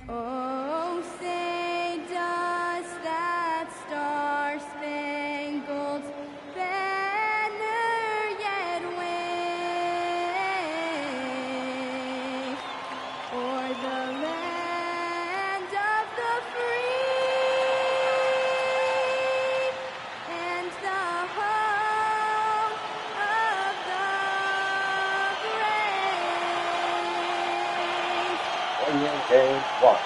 Oh, say does that star-spangled banner yet wave o'er the land of the free and the home of the brave. Game 1.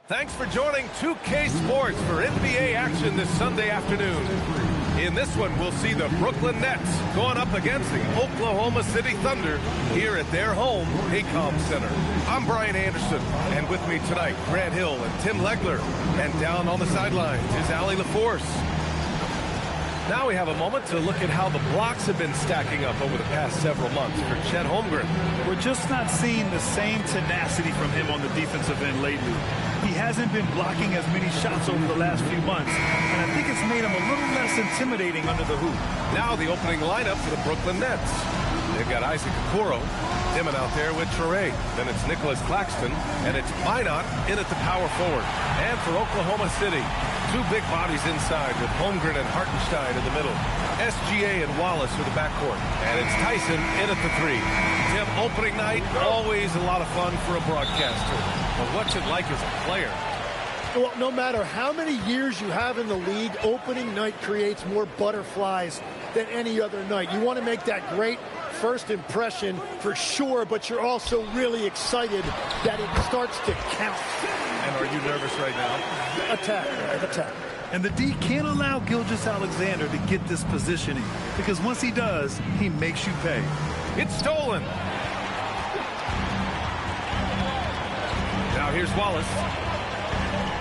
Thanks for joining 2K Sports for NBA action this Sunday afternoon. In this one, we'll see the Brooklyn Nets going up against the Oklahoma City Thunder here at their home, Paycom Center. I'm Brian Anderson, and with me tonight, Grant Hill and Tim Legler. And down on the sidelines is Allie LaForce. Now we have a moment to look at how the blocks have been stacking up over the past several months for Chet Holmgren. We're just not seeing the same tenacity from him on the defensive end lately. He hasn't been blocking as many shots over the last few months, and I think it's made him a little less intimidating under the hoop. Now the opening lineup for the Brooklyn Nets. They've got Isaac Okoro, Dimon out there with Traore. Then it's Nicholas Claxton, and it's Minot in at the power forward. And for Oklahoma City, two big bodies inside with Holmgren and Hartenstein in the middle. SGA and Wallace for the backcourt. And it's Tyson in at the three. Tim, opening night, always a lot of fun for a broadcaster. But what's it like as a player? Well, no matter how many years you have in the league, opening night creates more butterflies than any other night. You want to make that great first impression for sure, but you're also really excited that it starts to count. And are you nervous right now? Attack. And the D can't allow Gilgous Alexander to get this positioning, because once he does, he makes you pay. It's stolen. Now here's Wallace.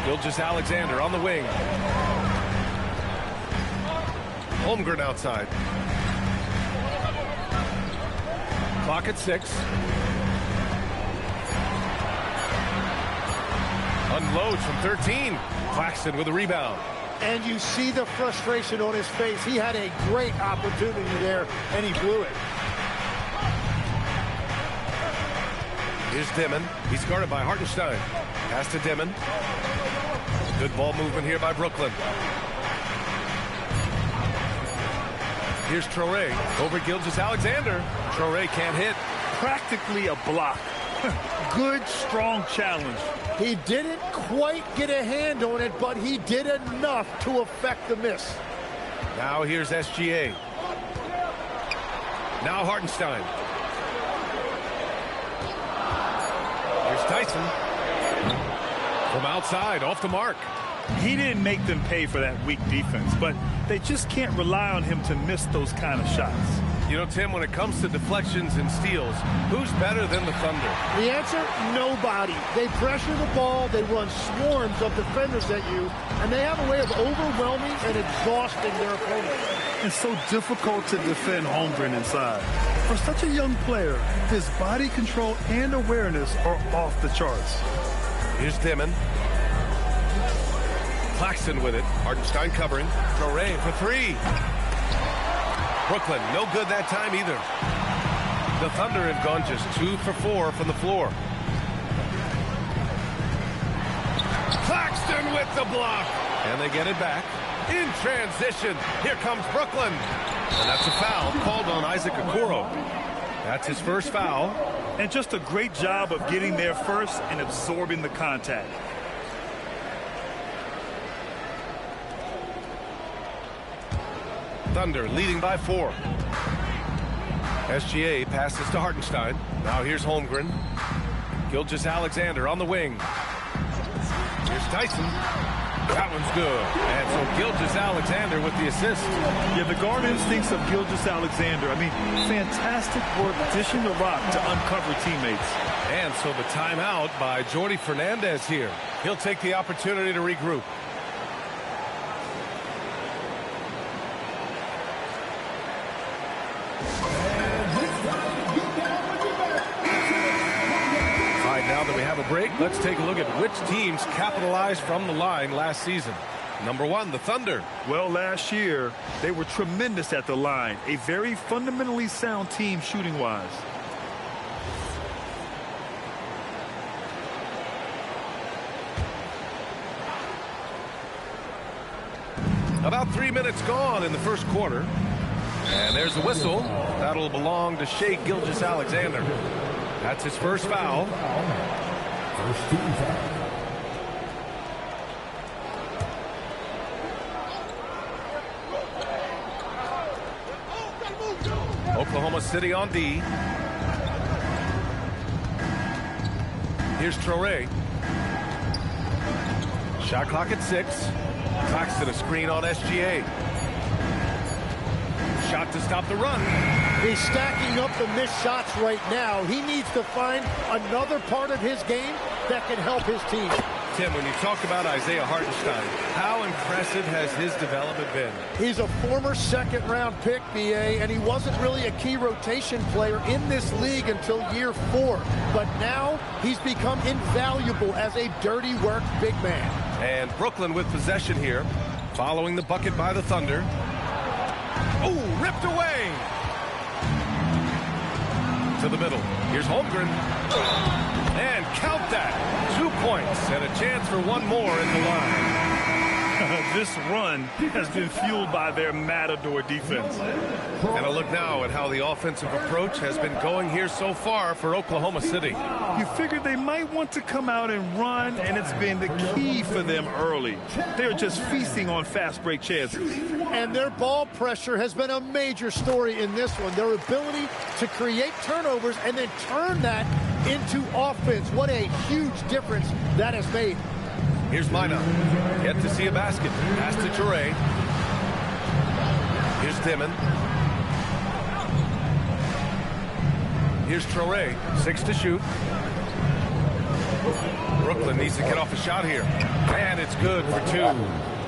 Gilgous Alexander on the wing. Holmgren outside. Clock at 6. Unloads from 13. Claxton with a rebound. And you see the frustration on his face. He had a great opportunity there, and he blew it. Here's Dimon. He's guarded by Hartenstein. Pass to Dimon. Good ball movement here by Brooklyn. Here's Traore over Gilgous Alexander. Traore can't hit. Practically a block. Good, strong challenge. He didn't quite get a hand on it, but he did enough to affect the miss. Now here's SGA. Now Hartenstein. Here's Tyson. From outside, off the mark. He didn't make them pay for that weak defense, but they just can't rely on him to miss those kind of shots. You know, Tim, when it comes to deflections and steals, who's better than the Thunder? The answer, nobody. They pressure the ball, they run swarms of defenders at you, and they have a way of overwhelming and exhausting their opponents. It's so difficult to defend Holmgren inside. For such a young player, his body control and awareness are off the charts. Here's Dimon. Claxton with it. Hartenstein covering. Traore for three. Brooklyn, no good that time either. The Thunder have gone just 2 for 4 from the floor. Claxton with the block. And they get it back. In transition. Here comes Brooklyn. And that's a foul called on Isaac Okoro. That's his first foul. And just a great job of getting there first and absorbing the contact. Thunder leading by 4. SGA passes to Hartenstein. Now here's Holmgren. Gilgous Alexander on the wing. Here's Tyson. That one's good. And so Gilgous Alexander with the assist. Yeah, the guard instincts of Gilgous Alexander. I mean, fantastic work dishing the rock to uncover teammates. And so the timeout by Jordi Fernandez here. He'll take the opportunity to regroup. Now that we have a break, let's take a look at which teams capitalized from the line last season. Number one, the Thunder. Well, last year, they were tremendous at the line. A very fundamentally sound team shooting-wise. About 3 minutes gone in the first quarter. And there's the whistle. That'll belong to Shai Gilgous Alexander. That's his first foul. First team foul. Oklahoma City on D. Here's Traore. Shot clock at 6. Claxton a screen on SGA. Shot to stop the run. He's stacking up the missed shots right now. He needs to find another part of his game that can help his team. Tim, when you talk about Isaiah Hartenstein, how impressive has his development been? He's a former second-round pick, BA, and he wasn't really a key rotation player in this league until year 4. But now he's become invaluable as a dirty work big man. And Brooklyn with possession here, following the bucket by the Thunder. Oh, ripped away! To the middle. Here's Holmgren. And count that. 2 points and a chance for one more in the line. This run has been fueled by their matador defense. And a look now at how the offensive approach has been going here so far for Oklahoma City. You figured they might want to come out and run, and it's been the key for them early. They're just feasting on fast break chances. And their ball pressure has been a major story in this one. Their ability to create turnovers and then turn that into offense. What a huge difference that has made. Here's Minot. Yet to see a basket. Pass to Toure. Here's Dimon. Here's Traore. 6 to shoot. Brooklyn needs to get off a shot here. And it's good for 2.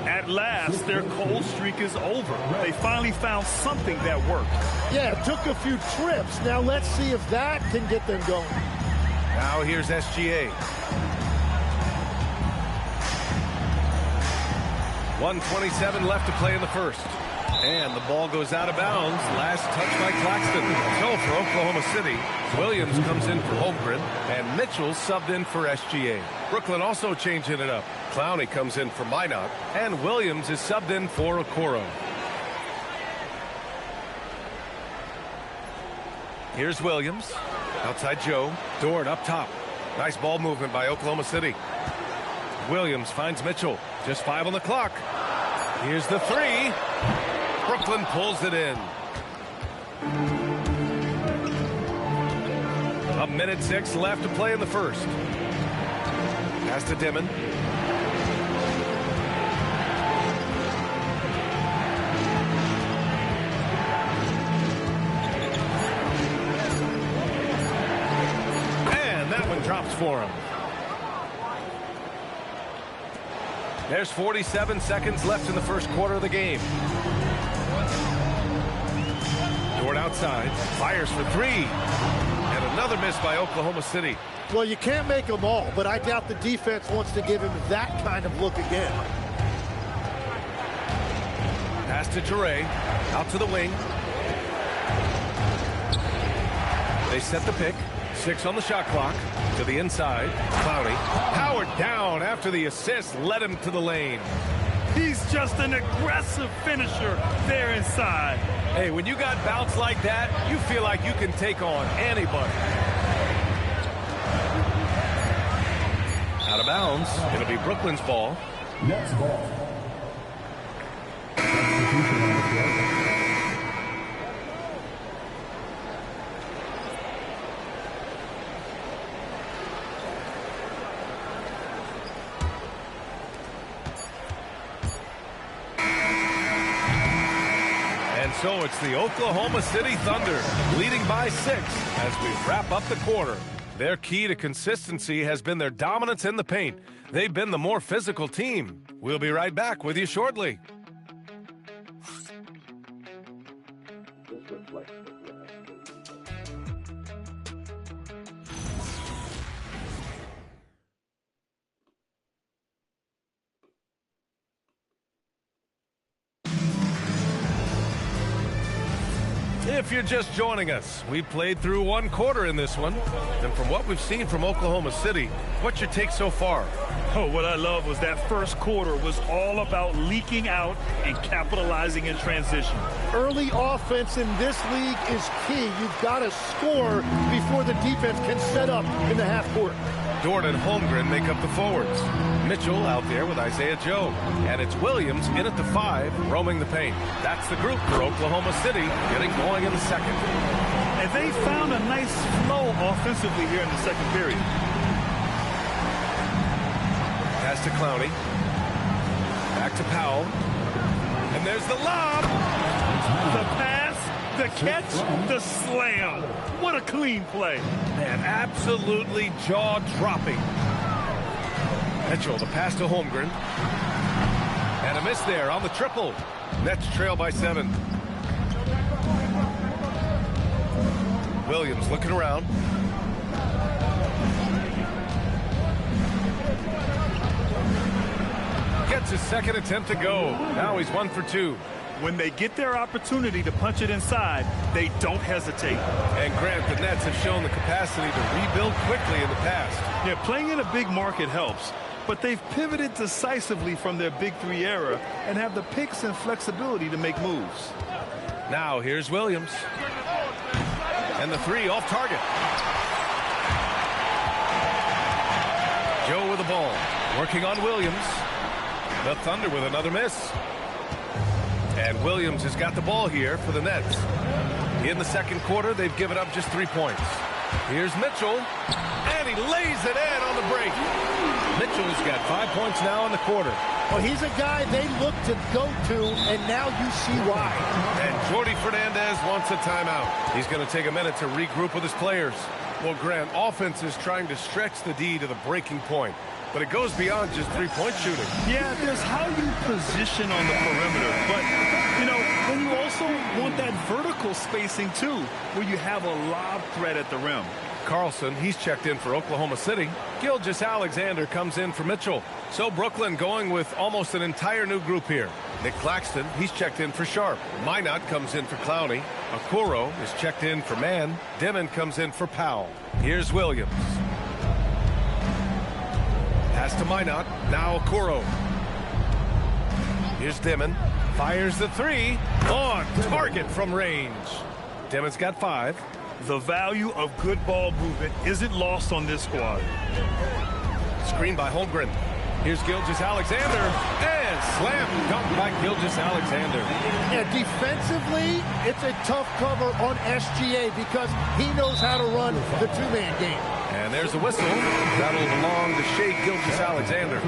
At last, their cold streak is over. They finally found something that worked. Yeah, it took a few trips. Now let's see if that can get them going. Now here's SGA. 1:27 left to play in the first. And the ball goes out of bounds. Last touch by Claxton. So for Oklahoma City, Williams comes in for Holmgren, and Mitchell subbed in for SGA. Brooklyn also changing it up. Clowney comes in for Minot, and Williams is subbed in for Okoro. Here's Williams. Outside Joe. Dort up top. Nice ball movement by Oklahoma City. Williams finds Mitchell. Just 5 on the clock. Here's the 3. Brooklyn pulls it in. 1:06 left to play in the first. Pass to Dimon. And that one drops for him. There's 47 seconds left in the first quarter of the game. Dort outside, fires for 3. And another miss by Oklahoma City. Well, you can't make them all, but I doubt the defense wants to give him that kind of look again. Pass to Toure, out to the wing. They set the pick. 6 on the shot clock. To the inside. Clowney. Powered down after the assist led him to the lane. He's just an aggressive finisher there inside. Hey, when you got bounce like that, you feel like you can take on anybody. Out of bounds. It'll be Brooklyn's ball. Next ball. So it's the Oklahoma City Thunder leading by 6 as we wrap up the quarter. Their key to consistency has been their dominance in the paint. They've been the more physical team. We'll be right back with you shortly. If you're just joining us, we played through one quarter in this one. And from what we've seen from Oklahoma City, what's your take so far? Oh, what I love was that first quarter was all about leaking out and capitalizing in transition. Early offense in this league is key. You've got to score before the defense can set up in the half court. Dort and Holmgren make up the forwards. Mitchell out there with Isaiah Joe. And it's Williams in at the 5, roaming the paint. That's the group for Oklahoma City getting going in the second. And they found a nice flow offensively here in the second period. Pass to Clowney. Back to Powell. And there's the lob. The pass, the catch, the slam. What a clean play. Man, absolutely jaw-dropping. Mitchell, the pass to Holmgren. And a miss there on the triple. Nets trail by 7. Williams looking around. Gets his second attempt to go. Now he's 1 for 2. When they get their opportunity to punch it inside, they don't hesitate. And Grant, the Nets have shown the capacity to rebuild quickly in the past. Yeah, playing in a big market helps, but they've pivoted decisively from their Big 3 era and have the picks and flexibility to make moves. Now here's Williams. And the 3 off target. Joe with the ball. Working on Williams. The Thunder with another miss. And Williams has got the ball here for the Nets. In the second quarter, they've given up just 3 points. Here's Mitchell, and he lays it in on the break. Mitchell's got 5 points now in the quarter. Well, he's a guy they look to go to, and now you see why. And Jordi Fernandez wants a timeout. He's going to take a minute to regroup with his players. Well, Grant, offense is trying to stretch the D to the breaking point. But it goes beyond just three-point shooting. Yeah, there's how you position on the perimeter. But, you know, then you also want that vertical spacing, too, where you have a lob threat at the rim. Carlson, he's checked in for Oklahoma City. Gilgous Alexander comes in for Mitchell. So Brooklyn going with almost an entire new group here. Nick Claxton, he's checked in for Sharp. Minot comes in for Clowney. Okoro is checked in for Mann. Dimon comes in for Powell. Here's Williams. Pass to Minot. Now Okoro. Here's Dimon. Fires the 3. On target from range. Dimon's got 5. The value of good ball movement isn't lost on this squad. Screen by Holmgren. Here's Gilgous Alexander. And slam dunk by Gilgous Alexander. Yeah, defensively, it's a tough cover on SGA because he knows how to run the two-man game. And there's the whistle. That'll belong to Shai Gilgous Alexander.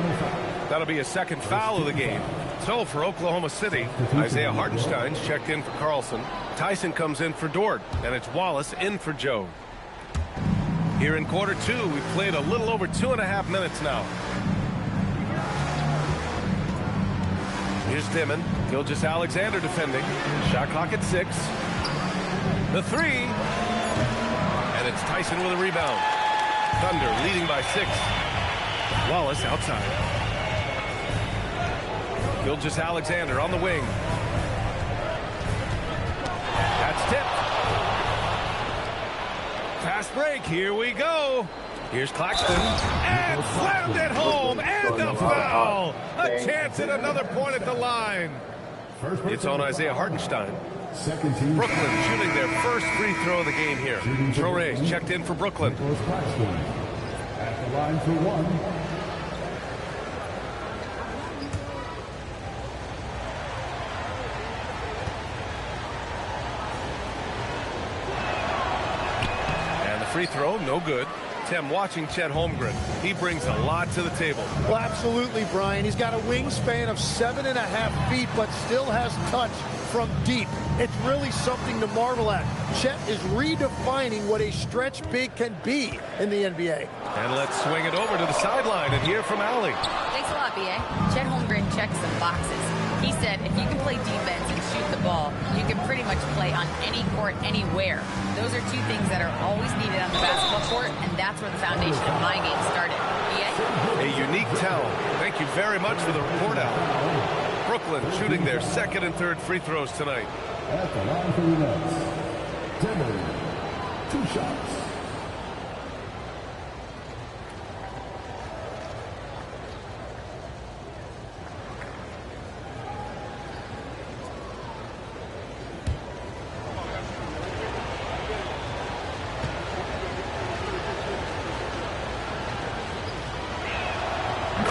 That'll be a second foul of the game. So for Oklahoma City, Isaiah Hartenstein's checked in for Carlson. Tyson comes in for Dort. And it's Wallace in for Joe. Here in quarter 2, we've played a little over 2.5 minutes now. Here's Dimon. Gilgous Alexander defending. Shot clock at 6. The 3. And it's Tyson with a rebound. Thunder leading by 6. Wallace outside. Gilgous Alexander on the wing. That's tipped. Fast break. Here we go. Here's Claxton. And slammed it home. And a foul. A chance at another point at the line. It's on Isaiah Hartenstein. Brooklyn shooting their first free throw of the game here. Traore's checked in for Brooklyn. At the line for 1. Free throw, no good. Tim, watching Chet Holmgren, he brings a lot to the table. Well, absolutely, Brian. He's got a wingspan of 7.5 feet, but still has touch from deep. It's really something to marvel at. Chet is redefining what a stretch big can be in the NBA. And let's swing it over to the sideline and hear from Allie. Thanks a lot, B.A. Chet Holmgren checks some boxes. He said if you can play defense and shoot the ball, you can pretty much play on any court, anywhere. Those are two things that are always needed on the basketball court, and that's where the foundation of my game started. B.A.? A unique tell. Thank you very much for the report, Al. Brooklyn shooting their second and third free throws tonight. At the line for the Nets, Denver, 2 shots.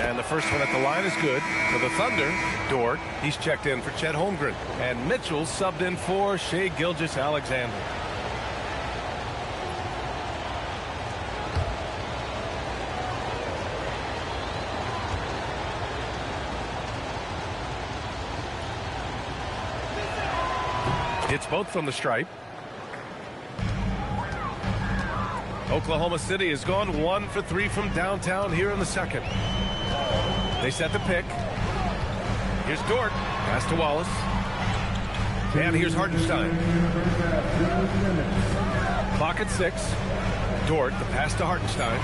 And the first one at the line is good. For the Thunder, Dort, he's checked in for Chet Holmgren. And Mitchell subbed in for Shai Gilgous Alexander. It's both from the stripe. Oklahoma City has gone 1 for 3 from downtown here in the second. They set the pick. Here's Dort. Pass to Wallace. And here's Hartenstein. Clock at 6. Dort, the pass to Hartenstein.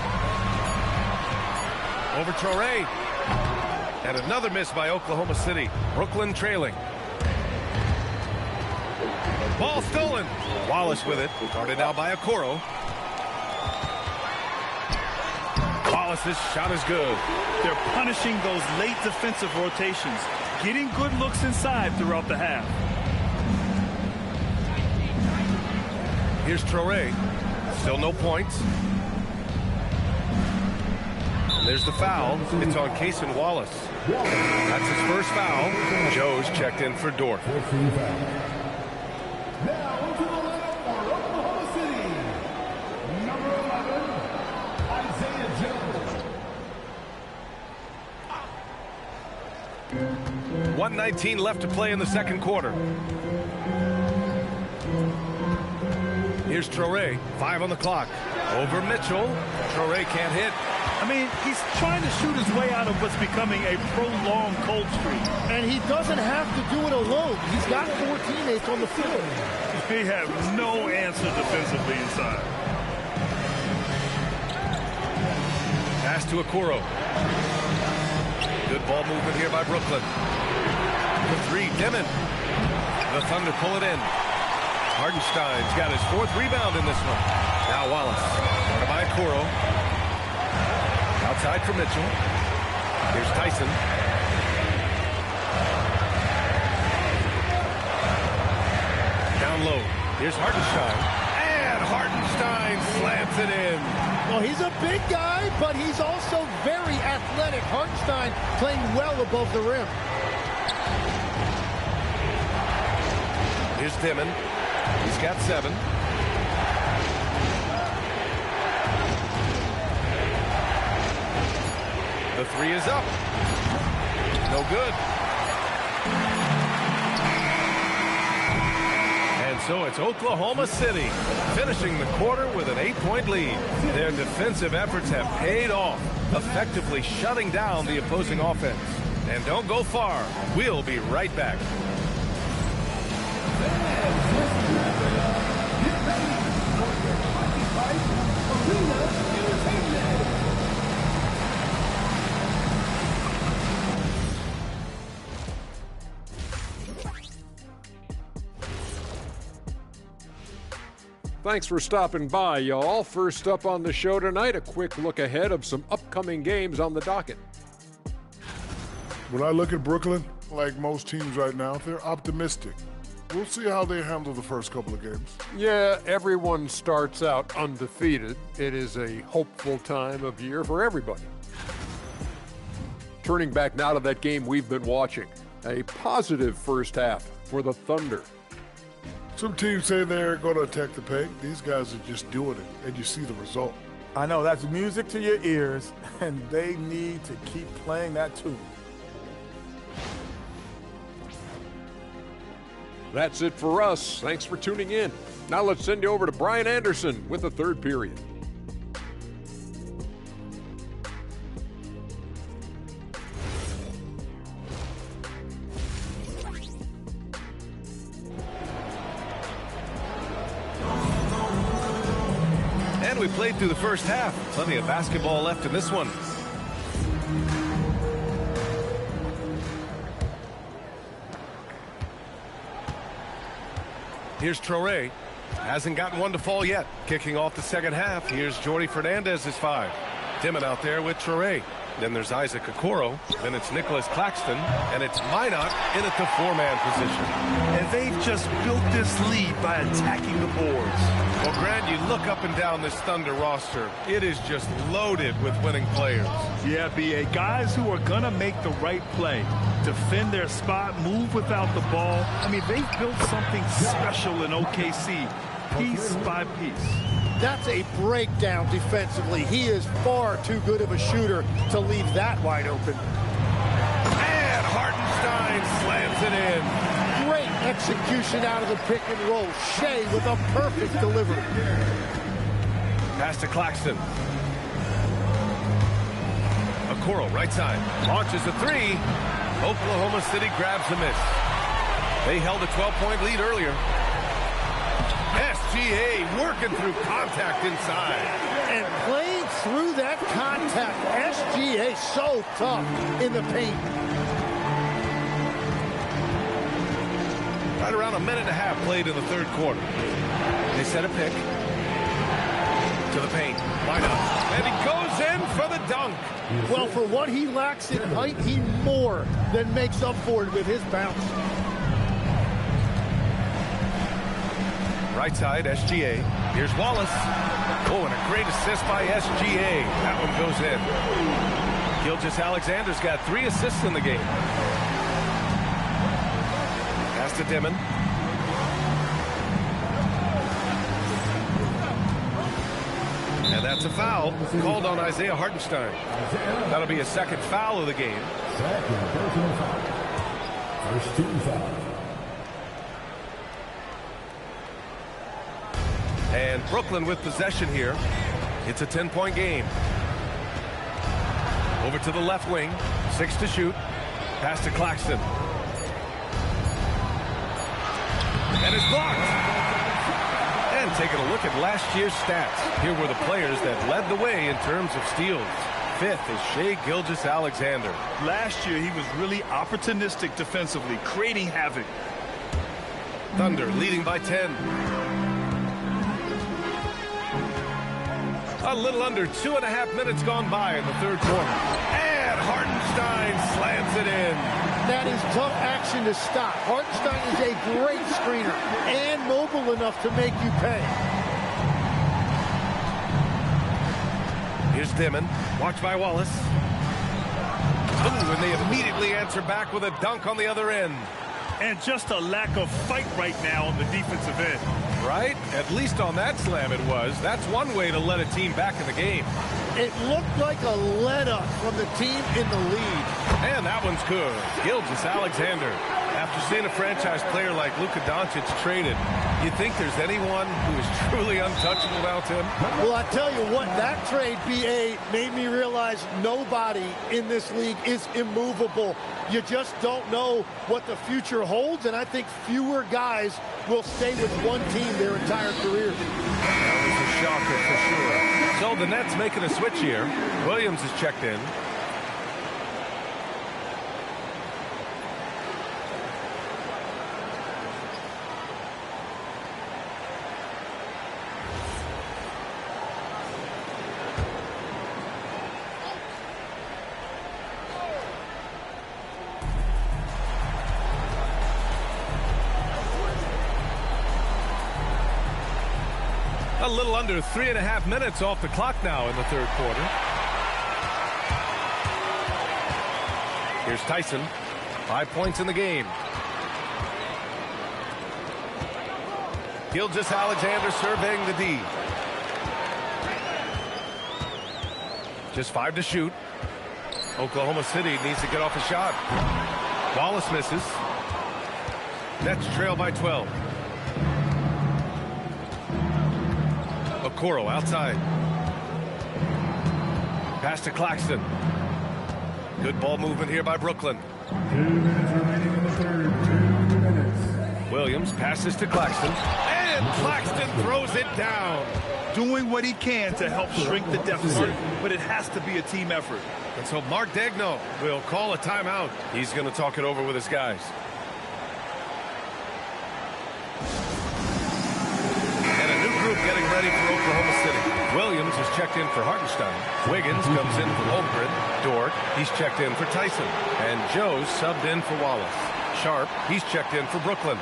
Over Traoré. And another miss by Oklahoma City. Brooklyn trailing. Ball stolen. Wallace with it. Guarded now by Okoro. Wallace's shot is good. They're punishing those late defensive rotations, getting good looks inside throughout the half. Here's Traoré. Still no points. And there's the foul. It's on Cason Wallace. That's his first foul. Joe's checked in for Dort. Now into the lineup for Oklahoma City, number 11, Isaiah Joe. 1:19 left to play in the second quarter. Here's Traoré. 5 on the clock. Over Mitchell. Traoré can't hit. I mean, he's trying to shoot his way out of what's becoming a prolonged cold streak. And he doesn't have to do it alone. He's got 4 teammates on the field. They have no answer defensively inside. Pass to Okoro. Good ball movement here by Brooklyn. The 3, Dimon. The Thunder pull it in. Hartenstein's got his 4th rebound in this one. Now Wallace. Guarded by Okoro. Outside for Mitchell. Here's Tyson. Down low. Here's Hartenstein. And Hartenstein slams it in. Well, he's a big guy, but he's also very athletic. Hartenstein playing well above the rim. Here's Dimon. He's got 7. The 3 is up. No good. And so it's Oklahoma City finishing the quarter with an 8-point lead. Their defensive efforts have paid off, effectively shutting down the opposing offense. And don't go far. We'll be right back. Thanks for stopping by, y'all. First up on the show tonight, a quick look ahead of some upcoming games on the docket. When I look at Brooklyn, like most teams right now, they're optimistic. We'll see how they handle the first couple of games. Yeah, everyone starts out undefeated. It is a hopeful time of year for everybody. Turning back now to that game we've been watching. A positive first half for the Thunder. Some teams say they're going to attack the paint. These guys are just doing it, and you see the result. I know, that's music to your ears, and they need to keep playing that tune. That's it for us. Thanks for tuning in. Now let's send you over to Brian Anderson with the third period. And we played through the first half. Plenty of basketball left in this one. Here's Traoré. Hasn't gotten one to fall yet. Kicking off the second half. Here's Jordi Fernandez's 5. Dimon out there with Traoré. Then there's Isaac Okoro. Then it's Nicholas Claxton. And it's Minot in at the 4-man position. And they've just built this lead by attacking the boards. Well, Grant, you look up and down this Thunder roster. It is just loaded with winning players. Yeah, B.A. Guys who are going to make the right play. Defend their spot, move without the ball. I mean, they've built something special in OKC, piece by piece. That's a breakdown defensively. He is far too good of a shooter to leave that wide open. And Hartenstein slams it in. Great execution out of the pick and roll. Shai with a perfect delivery. Pass to Claxton. Okoro, right side. Launches a 3. Oklahoma City grabs a miss. They held a 12-point lead earlier. SGA working through contact inside. And playing through that contact. SGA so tough in the paint. Right around a minute and a half played in the third quarter. They set a pick. To the paint. Why not? And he goes in for the dunk. Well, for what he lacks in height, he more than makes up for it with his bounce. Right side, SGA. Here's Wallace. Oh, and a great assist by SGA. That one goes in. Gilgous Alexander's got 3 assists in the game. Pass to Dimon. And that's a foul called on Isaiah Hartenstein. That'll be a second foul of the game. First team foul. And Brooklyn with possession here. It's a 10-point game. Over to the left wing. 6 to shoot. Pass to Claxton. And it's blocked. And taking a look at last year's stats. Here were the players that led the way in terms of steals. 5th is Shai Gilgous Alexander. Last year, he was really opportunistic defensively, creating havoc. Thunder leading by 10. A little under 2.5 minutes gone by in the third quarter. And Hartenstein slams it in. That is tough action to stop. Hartenstein is a great screener and mobile enough to make you pay. Here's Dimon. Watched by Wallace. Ooh, and they immediately answer back with a dunk on the other end. And just a lack of fight right now on the defensive end. Right? At least on that slam it was. That's one way to let a team back in the game. It looked like a let-up from the team in the lead. And that one's good. Gilgous Alexander. After seeing a franchise player like Luka Doncic traded, you think there's anyone who is truly untouchable now, Tim? Well, I tell you what, that trade, BA, made me realize nobody in this league is immovable. You just don't know what the future holds, and I think fewer guys will stay with one team their entire career. That was a shocker for sure. So the Nets making a switch here. Williams is checked in. A little under 3.5 minutes off the clock now in the third quarter. Here's Tyson. 5 points in the game. Gilgous Alexander surveying the D. Just 5 to shoot. Oklahoma City needs to get off a shot. Wallace misses. Nets trail by 12. Okoro outside. Pass to Claxton. Good ball movement here by Brooklyn. 2 minutes remaining in the third. 2 minutes. Williams passes to Claxton. And Claxton throws it down. Doing what he can to help shrink the deficit, but it has to be a team effort. And so Mark Daigneault will call a timeout. He's going to talk it over with his guys. And a new group getting ready for Oklahoma City. Williams is checked in for Hartenstein. Wiggins comes in for Holmgren. Dort, he's checked in for Tyson. And Joe's subbed in for Wallace. Sharp, he's checked in for Brooklyn.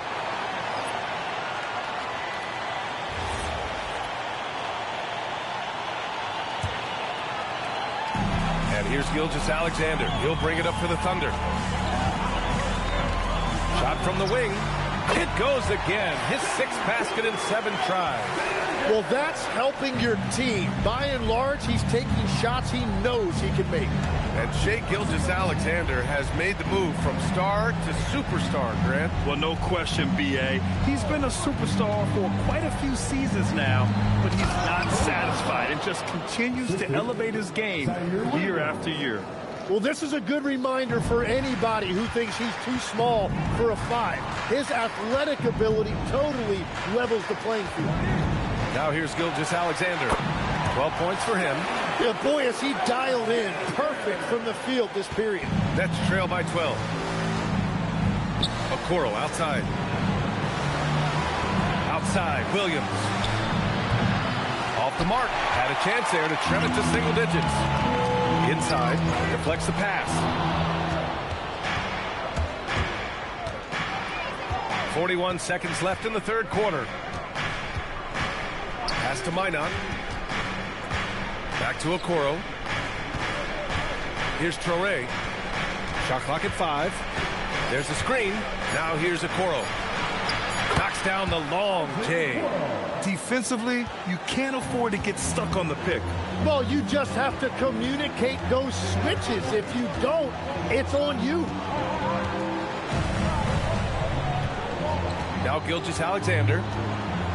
And here's Gilgous Alexander. He'll bring it up for the Thunder. Shot from the wing. It goes again. His 6th basket in 7 tries. Well, that's helping your team. By and large, he's taking shots he knows he can make. And Shai Gilgous Alexander has made the move from star to superstar, Grant. Well, no question, B.A. He's been a superstar for quite a few seasons now, but he's not satisfied and just continues to elevate his game year after year. Well, this is a good reminder for anybody who thinks he's too small for a 5. His athletic ability totally levels the playing field. Now here's Gilgous Alexander. 12 points for him. Yeah, boy, has he dialed in perfect from the field this period. Nets trail by 12. Okoro outside. Outside, Williams. Off the mark. Had a chance there to trim it to single digits. Inside, deflects the pass. 41 seconds left in the 3rd quarter. Pass to Minot. Back to Okoro. Here's Traore. Shot clock at 5. There's the screen. Now here's Okoro. Knocks down the long J. Defensively, you can't afford to get stuck on the pick. Well, you just have to communicate those switches. If you don't, it's on you. Now Gilgous Alexander.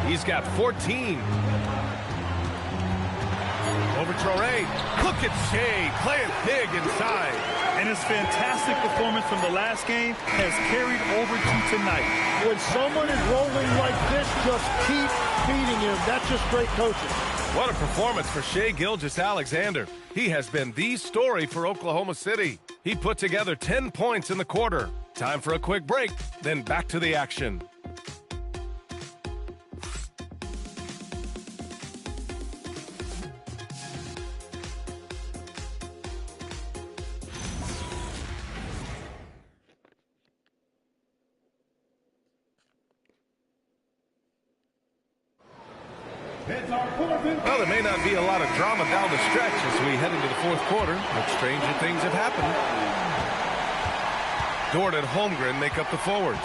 He's got 14. Over Traore. Look at Shai playing big inside. And his fantastic performance from the last game has carried over to tonight. When someone is rolling like this, just keep feeding him. That's just great coaching. What a performance for Shai Gilgous Alexander. He has been the story for Oklahoma City. He put together 10 points in the quarter. Time for a quick break, then back to the action. Well, there may not be a lot of drama down the stretch as we head into the 4th quarter, but stranger things have happened. Dort and Holmgren make up the forwards.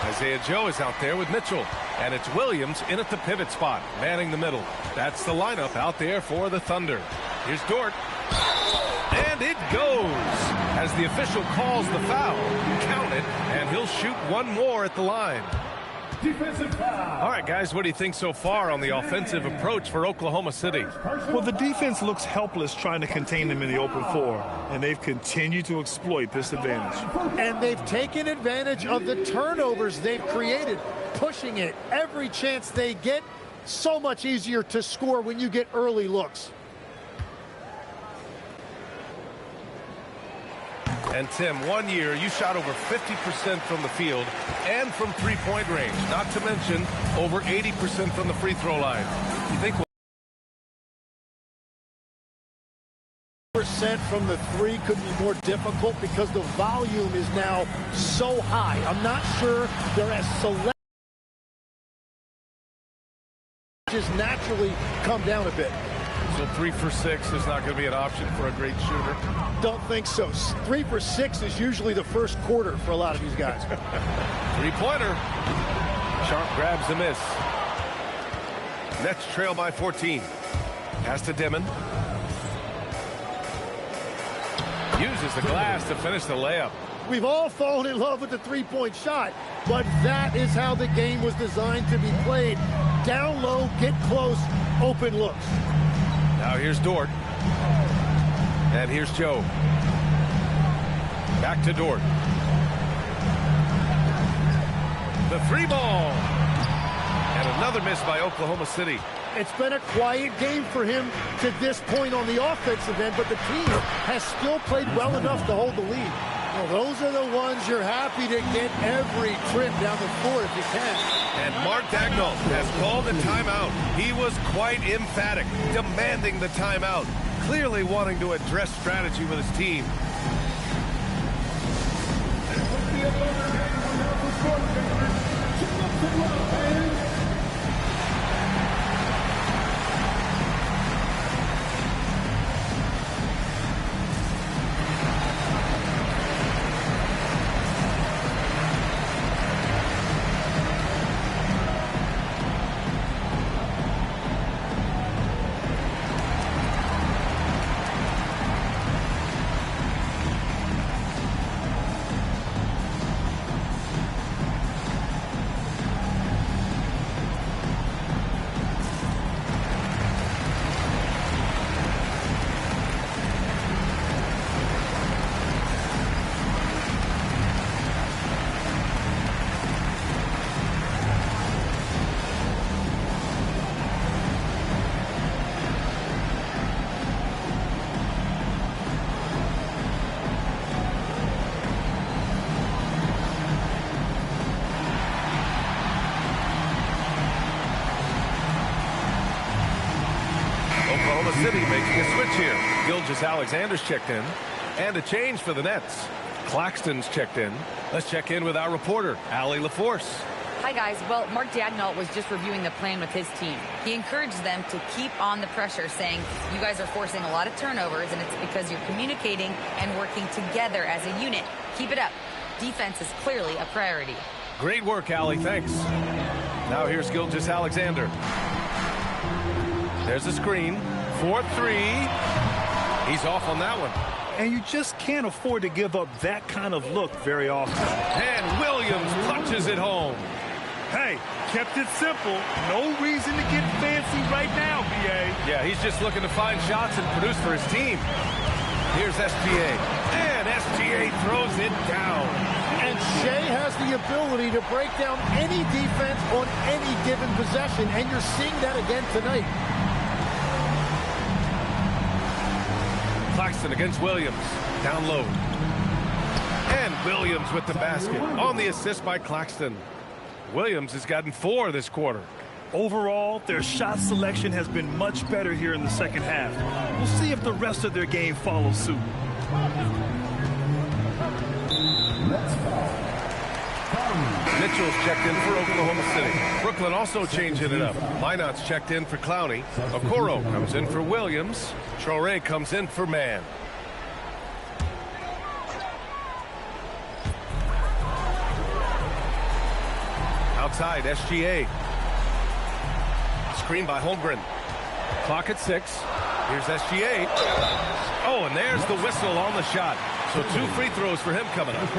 Isaiah Joe is out there with Mitchell, and it's Williams in at the pivot spot, manning the middle. That's the lineup out there for the Thunder. Here's Dort. And it goes. As the official calls the foul, count it, and he'll shoot one more at the line. Defensive foul. All right, guys, what do you think so far on the offensive approach for Oklahoma City? Well, the defense looks helpless trying to contain them in the open floor, and they've continued to exploit this advantage. And they've taken advantage of the turnovers they've created, pushing it every chance they get. So much easier to score when you get early looks. And Tim, 1 year, you shot over 50% from the field and from three-point range, not to mention over 80% from the free throw line. You think percent from the 3 could be more difficult because the volume is now so high. I'm not sure they're as select. Just naturally come down a bit. So 3 for 6 is not going to be an option for a great shooter? Don't think so. 3 for 6 is usually the first quarter for a lot of these guys. Three-pointer. Sharp grabs a miss. Nets trail by 14. Pass to Dimon. Uses the glass to finish the layup. we've all fallen in love with the three-point shot, but that is how the game was designed to be played. Down low, get close, open looks. Now here's Dort. And here's Joe. Back to Dort. The three ball. And another miss by Oklahoma City. It's been a quiet game for him to this point on the offensive end, but the team has still played well enough to hold the lead. Well, those are the ones you're happy to get every trip down the court if you can. And Mark Dagnall has called a timeout. He was quite emphatic, demanding the timeout, clearly wanting to address strategy with his team. Oklahoma City making a switch here. Gilgous Alexander's checked in. And a change for the Nets. Claxton's checked in. Let's check in with our reporter, Allie LaForce. Hi, guys. Well, Mark Dagnall was just reviewing the plan with his team. He encouraged them to keep on the pressure, saying, you guys are forcing a lot of turnovers, and it's because you're communicating and working together as a unit. Keep it up. Defense is clearly a priority. Great work, Allie. Thanks. Now here's Gilgous Alexander. There's a screen. 4-3. He's off on that one. And you just can't afford to give up that kind of look very often. And Williams punches it home. Hey, kept it simple. No reason to get fancy right now, B.A. Yeah, he's just looking to find shots and produce for his team. Here's SGA. And SGA throws it down. And Shai has the ability to break down any defense on any given possession, and you're seeing that again tonight. Claxton against Williams. Down low. And Williams with the basket. On the assist by Claxton. Williams has gotten 4 this quarter. Overall, their shot selection has been much better here in the second half. We'll see if the rest of their game follows suit. Mitchell's checked in for Oklahoma City. Brooklyn also changing it up. Minot's checked in for Clowney. Okoro comes in for Williams. Traore comes in for Mann. Outside, SGA. Screen by Holmgren. Clock at 6. Here's SGA. Oh, and there's the whistle on the shot. So 2 free throws for him coming up.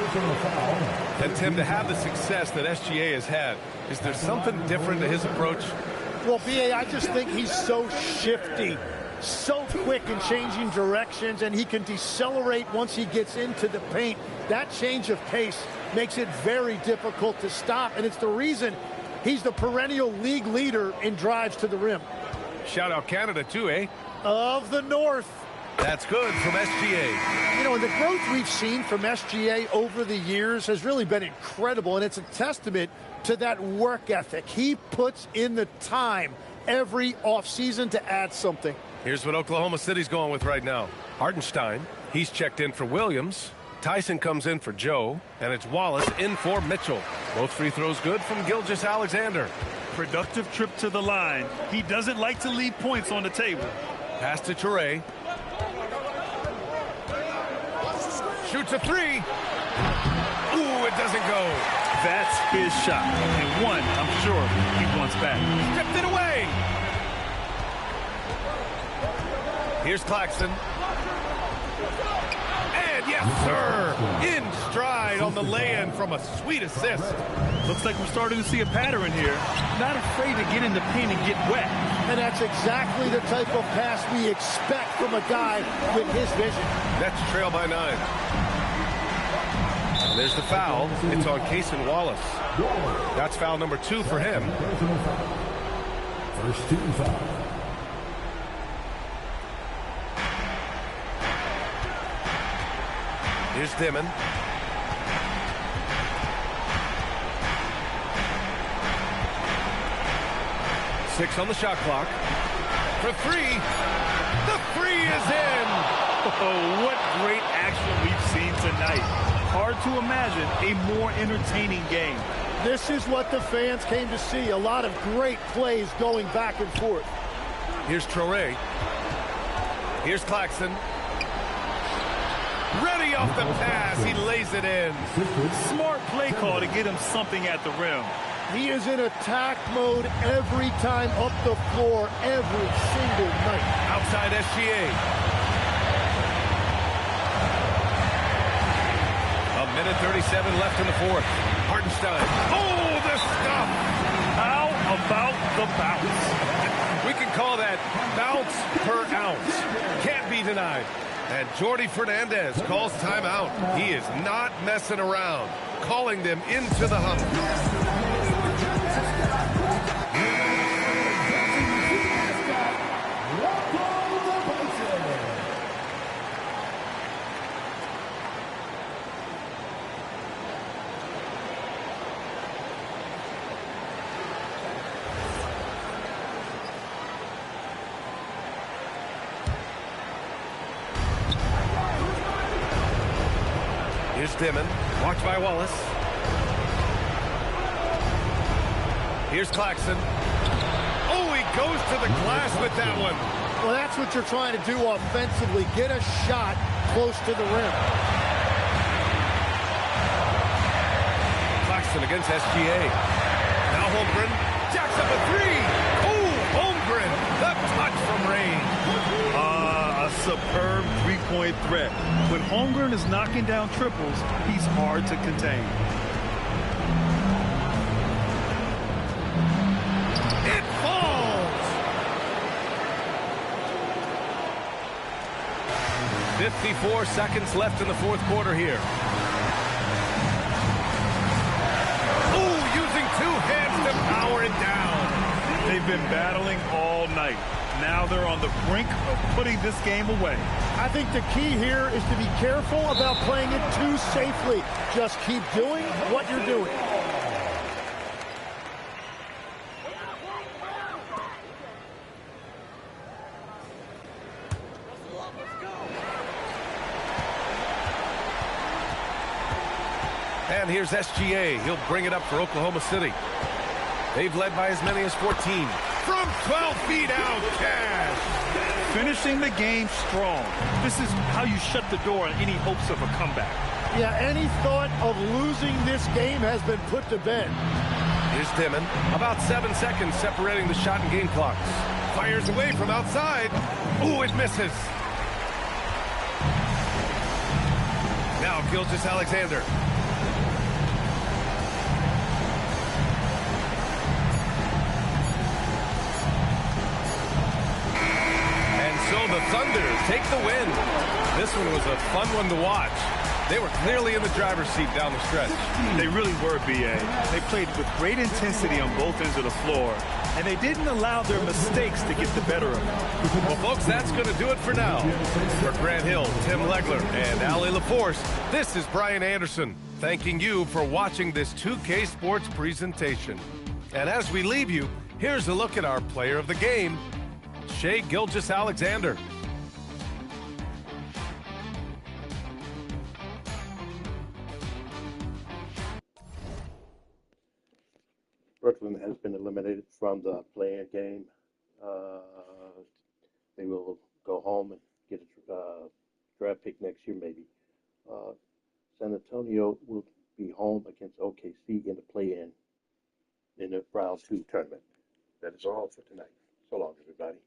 And Tim, to have the success that SGA has had, is there something different to his approach? Well, B.A., I just think he's so shifty, so quick in changing directions, and he can decelerate once he gets into the paint. That change of pace makes it very difficult to stop, and it's the reason he's the perennial league leader in drives to the rim. Shout out Canada too, eh? Of the North. That's good from SGA. You know, and the growth we've seen from SGA over the years has really been incredible, and it's a testament to that work ethic. He puts in the time every offseason to add something. Here's what Oklahoma City's going with right now. Hartenstein, he's checked in for Williams. Tyson comes in for Joe, and it's Wallace in for Mitchell. Both free throws good from Gilgous Alexander. Productive trip to the line. He doesn't like to leave points on the table. Pass to Traore. Shoots a 3. Ooh, it doesn't go. That's his shot. And one, I'm sure, he wants back. Stripped it away. Here's Claxton. And yes, sir, in stride on the lay-in from a sweet assist. Looks like we're starting to see a pattern here. Not afraid to get in the paint and get wet. And that's exactly the type of pass we expect from a guy with his vision. Nets trail by 9. And there's the foul. It's on Cason Wallace. That's foul number 2 for him. First team foul. Here's Dimon. Six on the shot clock. For 3. The 3 is in. Oh, what great action we've seen tonight. Hard to imagine a more entertaining game. This is what the fans came to see. A lot of great plays going back and forth. Here's Traoré. Here's Claxton. Ready off the pass. He lays it in. Smart play call to get him something at the rim. He is in attack mode every time up the floor, every single night. Outside SGA. A minute 37 left in the fourth. Hartenstein. Oh, the stuff. How about the bounce? We can call that bounce per ounce. Can't be denied. And Jordi Fernandez calls timeout. He is not messing around. Calling them into the hump. Here's Dimon, watched by Wallace. Here's Claxton. Oh, he goes to the glass with that one. Well, that's what you're trying to do offensively. Get a shot close to the rim. Claxton against SGA. Now Holmgren jacks up a 3. Oh, Holmgren, the touch from range. A superb three-point threat. When Holmgren is knocking down triples, he's hard to contain. It falls! 54 seconds left in the fourth quarter here. Ooh, using 2 hands to power it down. They've been battling all night. Now they're on the brink of putting this game away. I think the key here is to be careful about playing it too safely. Just keep doing what you're doing. And here's SGA. He'll bring it up for Oklahoma City. They've led by as many as 14. From 12 feet out, Cash. Finishing the game strong. This is how you shut the door on any hopes of a comeback. Yeah, any thought of losing this game has been put to bed. Here's Dimon. About 7 seconds separating the shot and game clocks. Fires away from outside. Ooh, it misses. Now Gilgous Alexander. So the Thunder take the win. This one was a fun one to watch. They were clearly in the driver's seat down the stretch. They really were, B.A. They played with great intensity on both ends of the floor, and they didn't allow their mistakes to get the better of them. Well, folks, that's going to do it for now. For Grant Hill, Tim Legler, and Ali LaForce, this is Brian Anderson, thanking you for watching this 2K Sports presentation. And as we leave you, here's a look at our player of the game, Shai Gilgous Alexander. Brooklyn has been eliminated from the play-in game. They will go home and get a draft pick next year, maybe. San Antonio will be home against OKC in the play-in in the round 2 tournament. That is all for tonight. So long, everybody.